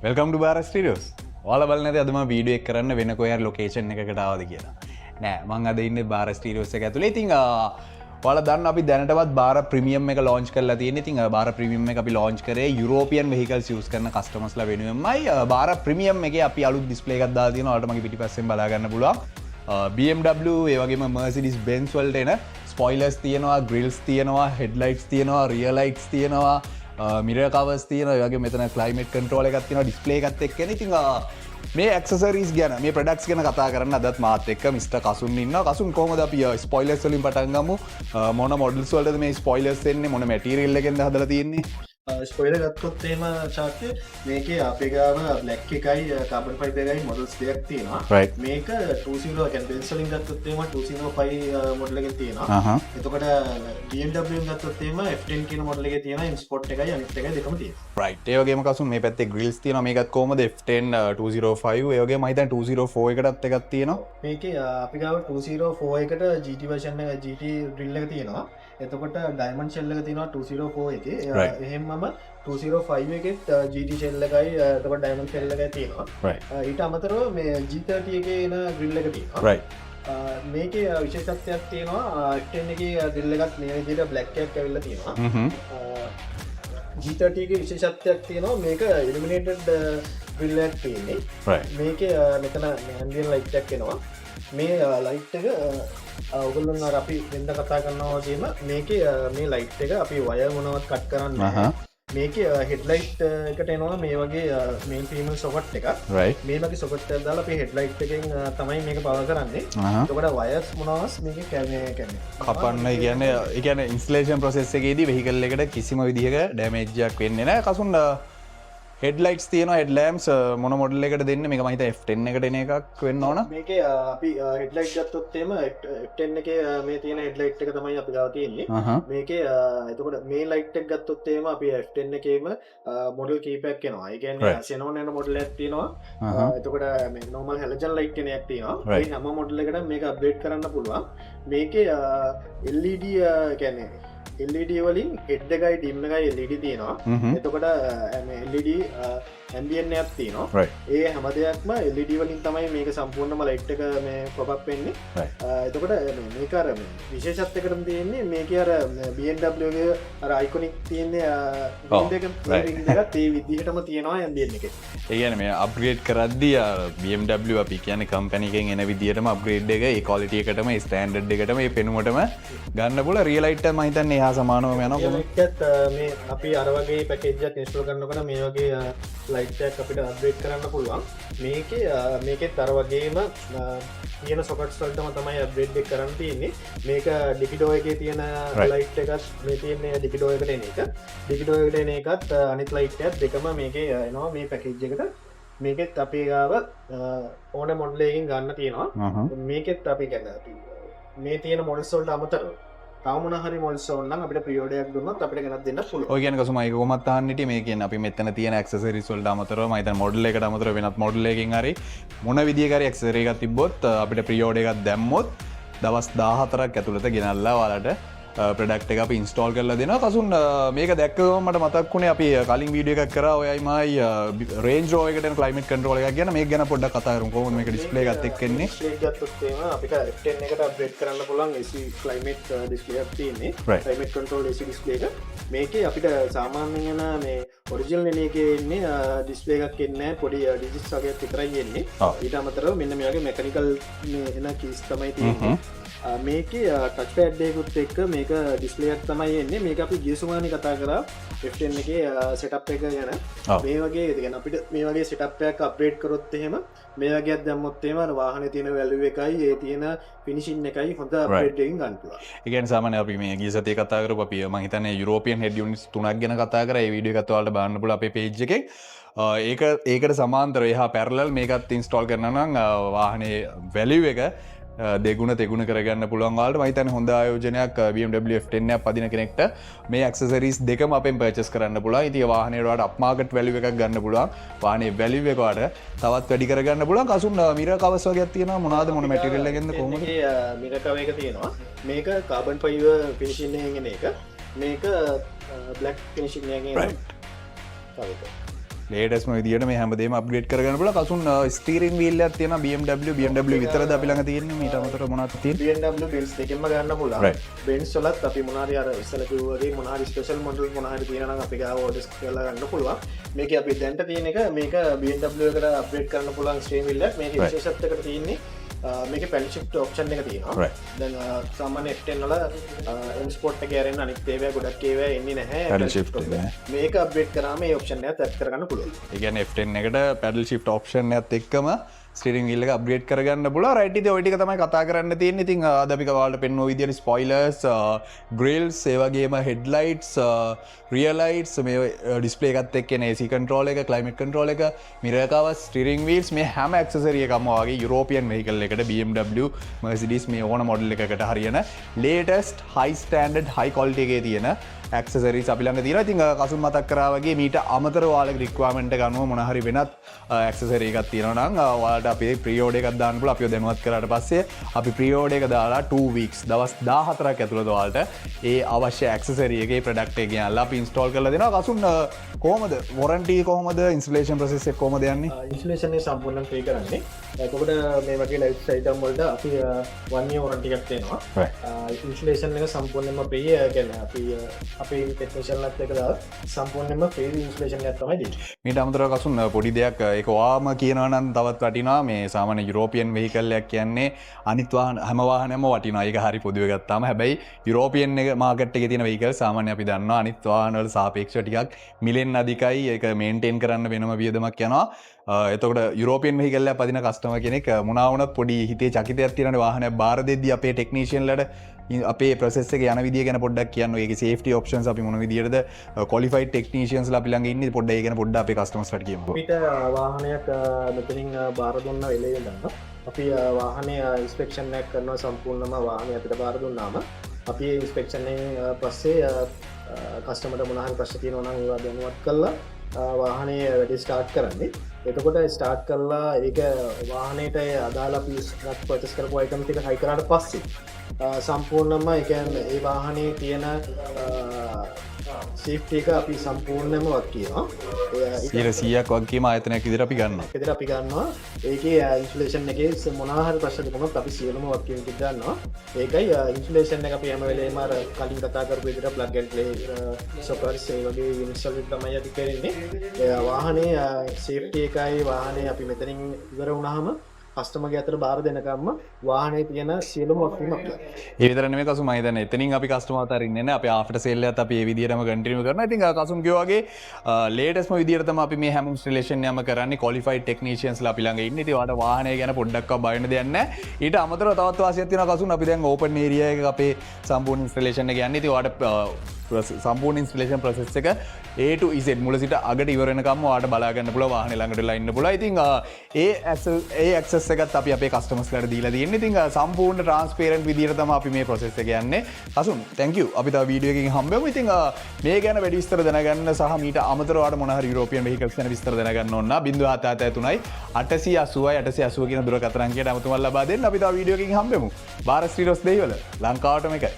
Welcome ටු බාර studios. ඔයාලා බලන්නේ නැති අද මම වීඩියෝ එක කරන්න වෙන කොහේ හරි ලොකේෂන් එකකට ආවද කියලා. නෑ මං අද ඉන්නේ බාර ස්ටඩියෝස් එක ඇතුලේ. ඉතින් ඔයාලා දන්න අපි දැනටවත් බාර ප්‍රීමියම් එක ලොන්ච් කරලා තියෙන්නේ. ඉතින් බාර ප්‍රීමියම් එක අපි ලොන්ච් කරේ යුරෝපියන් වෙහිකල්ස් යූස් කරන කස්ටමර්ස්ලා වෙනුවෙන්මයි. බාර ප්‍රීමියම් එකේ අපි අලුත් ඩිස්ප්ලේ එකක් දාලා තියෙනවා. ඔයාලට මගේ පිටිපස්සෙන් බලා ගන්න පුළුවන්. BMW ඒ වගේම Mercedes Benz වලට එන ස්පොයිලර්ස් තියෙනවා, ග්‍රිල්ස් තියෙනවා, හෙඩ්ලයිට්ස් තියෙනවා, රියර් ලයිට්ස් තියෙනවා. මිරර් කවර්ස් තියෙනවා. ඒ වගේම මෙතන ක්ලයිමේට් කන්ට්‍රෝල් එකක් තියෙනවා, ඩිස්ප්ලේ එකත් එක්ක. ඉතින් මේ ඇක්සසරීස් ගැන, මේ ප්‍රොඩක්ට්ස් ගැන කතා කරන්න අදත් මාත් එක්ක මිස්ටර් කසුන් ඉන්නවා. කසුන් කොහොමද අපි ස්පොයිලර්ස් වලින් පටන් ගමු. මොන මොඩල්ස් වලටද මේ ස්පොයිලර්ස් එන්නේ? මොන මැටීරියල් එකෙන්ද හදලා තියෙන්නේ? ස්පොයිලර් ගත්තොත් එහෙම චාර්ට් මේකේ අපේ ගාව බ්ලැක් එකයි කාබන් ෆයිබර් එකයි මොඩල්ස් දෙකක් තියෙනවා. Right. මේක 20 කියන්නේ බෙන්ස් වලින් ගත්තොත් එහෙම 205 මොඩල් එකෙන් තියෙනවා. එතකොට BMW එකෙන් ගත්තොත් එහෙම F10 කියන මොඩල් එකේ තියෙනවා. ඉන්ස්පෝට් එකයි අනිත් එකයි දෙකම තියෙනවා. රයිට්. ඒ වගේම කසුන් මේ පැත්තේ ග්‍රිල්ස් තියෙනවා. මේකත් කොහොමද? F10 205. ඒ වගේම මම හිතන්නේ 204 එකටත් එකක් තියෙනවා. මේකේ අපි ගාව 204 එකට GT version එක GT drill එක තියෙනවා. එතකොට ඩයිමන්ඩ් ෂෙල් එක තියෙනවා 204 එකේ. එහෙම 205 එකෙත් GT ෂෙල් එකයි එතකොට ඩයිමන්ඩ් ෂෙල් එකයි තියෙනවා. ඊට අමතරව මේ G30 එකේ එන ග්‍රිල් එක තියෙනවා. මේකේ විශේෂත්වයක් තියෙනවා. F10 එකේ ග්‍රිල් එකත් මේ විදිහට බ්ලැක් එකක් ඇවිල්ලා තියෙනවා. G30 එකේ විශේෂත්වයක් තියෙනවා. මේක ඉලුමිනේටඩ් ග්‍රිල් එකක් තියෙන්නේ. මේකේ මෙතන ඇම්බියන්ට් ලයිට් එකක් එනවා. මේ ලයිට් එක ඔගොල්ලන් අර අපි වෙනද කතා කරනවා වගේම මේකේ මේ ලයිට් එක අපි වයර් මොනවත් කට් කරන්නේ මේකේ හෙඩ්ලයිට් එකට එනවා මේ වගේ මේන් ෆීමල් සොකට් එකක්. මේ වගේ සොකට් එකක් දාලා අපි හෙඩ්ලයිට් එකෙන් තමයි මේක පවර් කරන්නේ. එතකොට වයර්ස් මොනවාස් මේකේ කපන්න කියන්නේ ඉන්ස්ටලේෂන් ප්‍රොසෙස් එකේදී වෙහිකල් එකට කිසිම විදිහක ඩැමේජ් එකක් වෙන්නේ නැහැ. කසුන් හෙඩ්ලයිට්ස් තියෙනවා, හෙඩ් ලැම්ප්ස් මොන මොඩල් එකකට දෙන්නේ? මේක මම හිතා F10 එකට එන එකක් වෙන්න ඕන. මේකේ අපි හෙඩ්ලයිට් ගත්තොත් එහෙම F10 එකේ මේ තියෙන හෙඩ්ලයිට් එක තමයි අපි ගාව තියෙන්නේ. මේකේ එතකොට මේ ලයිට් එක ගත්තොත් එහෙම අපි F10 එකේම මොඩල් කීපයක් එනවා. ඒ කියන්නේ xenon යන මොඩල් එකක් තියෙනවා. එතකොට මේ normal halogen light කෙන එකක් තියෙනවා. මේ හැම මොඩල් එකකටම මේක අප්ඩේට් කරන්න පුළුවන්. මේකේ LED කියන්නේ LED වලින් හෙඩ් එකයි ඩිම් එකයි LED තියෙනවා. එතකොට LED ඇම්බියන්ට් එකක් තියෙනවා. ඒ හැම දෙයක්ම LED වලින් තමයි මේක සම්පූර්ණම ලයිට් එක මේ පොප් අප් වෙන්නේ. එතකොට මේක අර විශේෂත්වයකටම තියෙන්නේ මේකේ අර BMW ගේ අර අයිකොනික් තියෙන්නේ රින්ග් එකත් ඒ විදිහටම තියෙනවා ඇම්බියන්ට් එකේ. ඒ කියන්නේ මේ අප්ග්‍රේඩ් කරද්දී BMW අපි කියන්නේ කම්පැනි එකෙන් එන විදිහටම අප්ග්‍රේඩ් එක ඒ ක්වොලිටි එකටම ඒ ස්ටෑන්ඩඩ් එකටම ඒ පෙනුමටම ගන්න පුළුවන්. රියල් ලයිට් එක මම හිතන්නේ එහා සමානවම යනවා. ඒකත් මේ අපි අර වගේ පැකේජ් එකක් ඉන්ස්ටෝල් කරනකොට මේ වගේ ලයිට් එකක් අපිට අප්ග්‍රේඩ් කරන්න පුළුවන්. මේකෙත් අර වගේම තියෙන සොකට්ස් වලටම තමයි අප්ග්‍රේඩ් එක කරන්න තියෙන්නේ. මේක ඩිකිඩෝ එකේ තියෙන ලයිට් එකත් මේ තියෙන්නේ ඩිකිඩෝ එකට එන එක. ඩිකිඩෝ එකට එන එකත් අනිත් ලයිට් එකත් දෙකම මේකේ එනවා මේ පැකේජ් එකට. මේකෙත් අපේ ගාව ඕන මොඩල් එකකින් ගන්න තියෙනවා. මේකෙත් අපි මේ තියෙන මොඩල්ස් වලට අමතරව තවමන හරි මොඩල්ස් ඕනනම් අපිට ප්‍රී ඕඩර් එකක් දුන්නොත් අපිට ගෙනත් දෙන්න පුළුවන්. ඔය කියන්නේ කසුම ඒක කොහොමත් අහන්න හිටියේ මේ කියන්නේ අපි මෙතන තියෙන ඇක්සසරිස් වලට අමතරව මම හිතන්නේ මොඩල් එකට අමතරව වෙනත් මොඩල් එකකින් හරි මොන විදියක හරි ඇක්සසරි එකක් තිබ්බොත් අපිට ප්‍රී ඕඩර් එකක් දැම්මොත් දවස් 14ක් ඇතුළත ගෙනල්ලා ඔයාලට ප්‍රොඩක්ට් එක අපි ඉන්ස්ටෝල් කරලා දෙනවා. කසුන් මේක දැක්කම මට මතක් වුණේ අපි කලින් වීඩියෝ එකක් කරා ඔයයි මයි රේන්ජ් රෝවර් එකට එන ක්ලයිමේට් කන්ට්‍රෝල් එකක් ගැන. මේක ගැන පොඩ්ඩක් කතා කරමු. කොහොමද මේක ඩිස්ප්ලේ එකත් එක්ක එන්නේ? ඩිස්ප්ලේ එක ගත්තොත් එහෙම අපිට F10 එකට අප්ඩේට් කරන්න පුළුවන් AC ක්ලයිමේට් ඩිස්ප්ලේ එකක් තියෙන්නේ. ක්ලයිමේට් කන්ට්‍රෝල් AC ඩිස්ප්ලේ එක. මේකේ අපිට සාමාන්‍යයෙන් මේ ඔරිජිනල් එන එකේ ඉන්නේ ඩිස්ප්ලේ එකක් එන්නේ පොඩි ඩිජිට්ස් වගේක් විතරයි එන්නේ. ඊට අමතරව මෙන්න මේ වගේ මෙකැනිකල් එන කීස් තමයි තියෙන්නේ. මේකේ ටච් පැඩ් එකකුත් එක්ක මේක ඩිස්ප්ලේ එකක් තමයි එන්නේ. මේක අපි ගිය සුමානේ කතා කරා F10 එකේ සෙටප් එක ගැන. මේ වගේ කියන්නේ අපිට මේ වගේ සෙටප් එකක් අප්ග්‍රේඩ් කරොත් එහෙම මේ වගේක් දැම්මොත් එහෙම අර වාහනේ තියෙන වැලියු එකයි ඒ තියෙන ෆිනිෂින් එකයි හොඳ අප්ග්‍රේඩ් එකකින් ගන්න පුළුවන්. ඒ කියන්නේ සාමාන්‍යයෙන් අපි මේ ගිය සතියේ කතා කරපු අපි මම හිතන්නේ යුරෝපියන් හෙඩ් යුනිට්ස් 3ක් ගැන කතා කරා. ඒ වීඩියෝ එකත් ඔයාලට බලන්න පුළුවන් අපේ පේජ් එකේ. ඒකට සමාන්තරව එහා පැරලල් මේකත් ඉන්ස්ටෝල් කරනවා නම් වාහනේ වැලියු එක දෙගුණ තෙගුණ කරගන්න පුළුවන්. වලට මම හිතන්නේ හොඳ ආයෝජනයක් BMW F10 එකක් පදින කෙනෙක්ට මේ ඇක්සසරිස් දෙකම අපෙන් පර්චේස් කරන්න පුළුවන්. ඉතින් වාහනේට වඩා අප් මාකට් වැලියු එකක් ගන්න පුළුවන්. වාහනේ වැලියු එක වඩා තවත් වැඩි කරගන්න පුළුවන්. කසුන් මිරර් කවර්ස් වගේක් තියෙනවා. මොනවාද මොන මැටීරියල් එකෙන්ද කොහොමද? මිරර් කවර් එක තියෙනවා. මේක කාබන් ෆයිබර් ෆිනිෂින් එකකින් එන එක. මේක බ්ලැක් ෆිනිෂින් එකකින් එන කවර් එක. ලේටස්ම විදියට මේ හැමදේම අප්ග්‍රේඩ් කරගන්න පුළුවන්. කසුන් ස්ටීරින් වීල් එකක් තියෙනවා BMW විතරද අපි ළඟ තියෙන්නේ ඊට අමතරව මොනවද තියෙන්නේ? BMW Benz දෙකෙන්ම ගන්න පුළුවන්. Benz වලත් අපි මොනාරි අර ඉස්සල කිව්වා වගේ මොනාරි ස්පෙෂල් මොඩල් මොනාරි තියෙනවා නම් අපි ගාව ඕඩර්ස් කරලා ගන්න පුළුවන්. මේකේ අපි දැන්ට තියෙන එක මේක BMW එකට අප්ග්‍රේඩ් කරන්න පුළුවන් ස්ටීරින් වීල් එක. මේකේ විශේෂත්වයකට තියෙන්නේ මේක පැඩල් ෂිෆ්ට් ඔප්ෂන් එක තියෙනවා. දැන් සාමාන්‍ය F10 වල M Sport එකේ ආරෙන්න අනිත් ඒවා ගොඩක් ඒවා එන්නේ නැහැ. පැඩල් ෂිෆ්ට් මේක අප්ග්‍රේඩ් කරාම මේ ඔප්ෂන් එකත් ඇඩ් කරගන්න පුළුවන්. ඒ කියන්නේ F10 එකට පැඩල් ෂිෆ්ට් ඔප්ෂන් එකත් එක්කම ස්ටීරින් වීල් එක අප්ග්‍රේඩ් කරගන්න පුළුවන්. රයිට් ඉතින් ওই ටික තමයි කතා කරන්න තියෙන්නේ. ඉතින් අද අපි ඔයාලට පෙන්වන විදියට ස්පොයිලර්ස්, ග්‍රිල්ස්, ඒ වගේම හෙඩ්ලයිට්ස්, රියර් ලයිට්ස්, මේ ඩිස්ප්ලේ එකත් එක්ක එන AC කන්ට්‍රෝල් එක, ක්ලයිමේට් කන්ට්‍රෝල් එක, මිරර් කවර්ස්, ස්ටීරින් වීල්ස්, මේ හැම ඇක්සසරි එකක්ම වගේ යුරෝපියන් වෙහිකල් එකට BMW, Mercedes මේ ඕන මොඩල් එකකට හරියන ලේටස්ට් හයි ස්ටෑන්ඩඩ් හයි ක්වොලිටි එකේ තියෙන ඇක්සසරිස් අපි ළඟ තියෙනවා. ඉතින් කසුන් මතක් කරා වගේ මීට අමතරව ඔයාලගේ රික්වයර්මන්ට් එක අනුව මොන හරි වෙනත් ඇක්සසරි එකක් තියෙනවා නම් ඔයාලට අපි ප්‍රී ඕඩර් එකක් දාන්න පුළුවන්. අපිව දැනුවත් කරාට පස්සේ අපි ප්‍රී ඕඩර් එක දාලා 2 weeks දවස් 14ක් ඇතුළත ඔයාලට ඒ අවශ්‍ය ඇක්සසරි එකේ ප්‍රොඩක්ට් එක ගෙනල්ලා අපි ඉන්ස්ටෝල් කරලා දෙනවා. කසුන් කොහොමද වොරන්ටි කොහොමද ඉන්ස්ටලේෂන් ප්‍රොසෙස් එක කොහොමද යන්නේ? ඉන්ස්ටලේෂන් එක සම්පූර්ණයෙන් ෆ්‍රී කරන්නේ. එතකොට මේ වගේ ලයිට් අයිටම් වලට අපි 1 year වොරන්ටි එකක් දෙනවා. ඉන්ස්ටලේෂන් එක සම්පූර්ණයෙන්ම ෆ්‍රී. ඒ කියන්නේ අපි අපේ ටෙක්නිෂියන්ලත් එක්ක දාලා සම්පූර්ණයෙන්ම ෆ්‍රී ඉන්ස්ටලේෂන් එකක් තමයි දෙන්නේ. මීට අමතරව කසුන් පොඩි දෙයක් ඒක ඔයාම කියනවා නම් තවත් වටිනවා. මේ සාමාන්‍ය යුරෝපියන් වෙහිකල් එකක් කියන්නේ අනිත් වාහන හැම වාහනයක්ම වටිනවා. ඒක හරි පොදුවේ ගත්තාම. හැබැයි යුරෝපියන් එක මාකට් එකේ තියෙන වෙහිකල් සාමාන්‍ය අපි දන්නවා අනිත් වාහන වල සාපේක්ෂව ටිකක් මිලෙන් අධිකයි. ඒක මේන්ටේන් කරන්න වෙනම වියදමක් යනවා. එතකොට යුරෝපියන් වෙහිකල් එකක් පදින කස්ටමර් කෙනෙක් මොනවා වුණත් පොඩි හිතේ චකිතයක් තියෙනනේ වාහනයක් බාර දෙද්දී අපේ ටෙක්නීෂියන්ලට අපේ ප්‍රොසෙස් එක යන විදිය ගැන පොඩ්ඩක් කියන්න. ඒකේ සේෆ්ටි ඔප්ෂන්ස් අපි මොන විදියටද ක්වොලිෆයිඩ් ටෙක්නීෂියන්ස්ලා අපි ළඟ ඉන්නේ පොඩ්ඩක් ඒ ගැන පොඩ්ඩක් අපේ කස්ටමර්ස්ලාට කියමු. අපිට වාහනයක් මෙතනින් බාර දුන්න වෙලේ ඉඳන් අපි වාහනේ ඉන්ස්පෙක්ෂන් එකක් කරනවා. සම්පූර්ණම වාහනේ අපිට බාර දුන්නාම අපි ඉන්ස්පෙක්ෂන් එකෙන් පස්සේ කස්ටමර්ට මොනවා හරි ප්‍රශ්න තියෙනවා නම් ඒවා දැනුවත් කරලා වාහනේ වැඩි ස්ටාර්ට් කරන්නේ. එතකොට ස්ටාර්ට් කරලා ඒක වාහනේට අදාළ අපි පර්චේස් කරපු අයිටම් ටික හයි කරාට පස්සේ සම්පූර්ණයෙන්ම ඒ කියන්නේ ඒ වාහනේ තියෙන සේෆ්ටි එක අපි සම්පූර්ණයෙන්ම වත් කියනවා. 100ක් වගකීම ආයතනයක් විදිහට අපි ගන්නවා. විදිහට අපි ගන්නවා. ඒකේ ඉන්ස්ටලේෂන් එකේ මොනවා හරි ප්‍රශ්න තිබුණොත් අපි සියලුම වගකීම් ටික ගන්නවා. ඒකයි ඉන්ස්ටලේෂන් එක අපි හැම වෙලේම අර කලින් කතා කරපු විදිහට ප්ලග් ඇන්ඩ් ප්ලේ සොකර්ස් ඒ වගේ ඉන්ස්ටෝල් තමයි අපි කරන්නේ. වාහනේ සේෆ්ටි එකයි වාහනේ අපි මෙතනින් ඉවර වුණාම කස්ටමර්ගේ අතට බාර දෙනකම්ම වාහනේ තියෙන සියලුම වගකීම් අපි ගන්නවා. ඒ විතර නෙමෙයි කසුන් මම හිතන්නේ එතනින් අපි කස්ටමර් අතරින්නේ නැහැ. අපි ආෆ්ටර් සේල් එකත් අපි මේ විදිහටම කන්ටිනියු කරනවා. ඉතින් කසුන් කියෝ වගේ ලේටස්ට්ම විදිහට තමයි අපි මේ හැම ඉන්ස්ටලේෂන් එකම කරන්නේ. ක්වොලිෆයිඩ් ටෙක්නීෂියන්ස්ලා අපි ළඟ ඉන්නේ. ඉතින් ඔයාලට වාහනය ගැන පොඩ්ඩක්වත් බය වෙන්න දෙයක් නැහැ. ඊට අමතරව තවත් වාසියක් තියෙනවා කසුන්. අපි දැන් ඕපන් ඒරියා එකක අපේ සම්පූර්ණ ඉන්ස්ටලේෂන් එක යන්නේ. ඉතින් ඔයාලට සම්පූර්ණ ඉන්ස්ටලේෂන් ප්‍රොසෙස් එක A to Z මුල සිට අගට ඉවර වෙනකම් ඔයාලට බලා ගන්න පුළුවන්. වාහනේ ළඟටලා ඉන්න පුළුවන්. ඉතින් ඒ ඇක්සස් එකත් අපි අපේ කස්ටමර්ස්ලාට දීලා තියෙන්නේ. ඉතින් සම්පූර්ණ ට්‍රාන්ස්පේරන්ට් විදියට තමයි අපි මේ ප්‍රොසෙස් එක යන්නේ. Kasun thank you. අපි තව වීඩියෝ එකකින් හම්බෙමු. ඉතින් මේ ගැන වැඩි විස්තර දැනගන්න සහ මීට අමතරව ඔයාලට මොන හරි යුරෝපියන් වෙහිකල්ස් ගැන විස්තර දැනගන්න ඕන නම් 073 880 880 කියන දුරකථන අංකයට අමතම ලබා දෙන්න. අපි තව වීඩියෝ එකකින් හම්බෙමු. බාර ස්ටීරියෝස් දෙහිවල ලංකාවටම එකයි.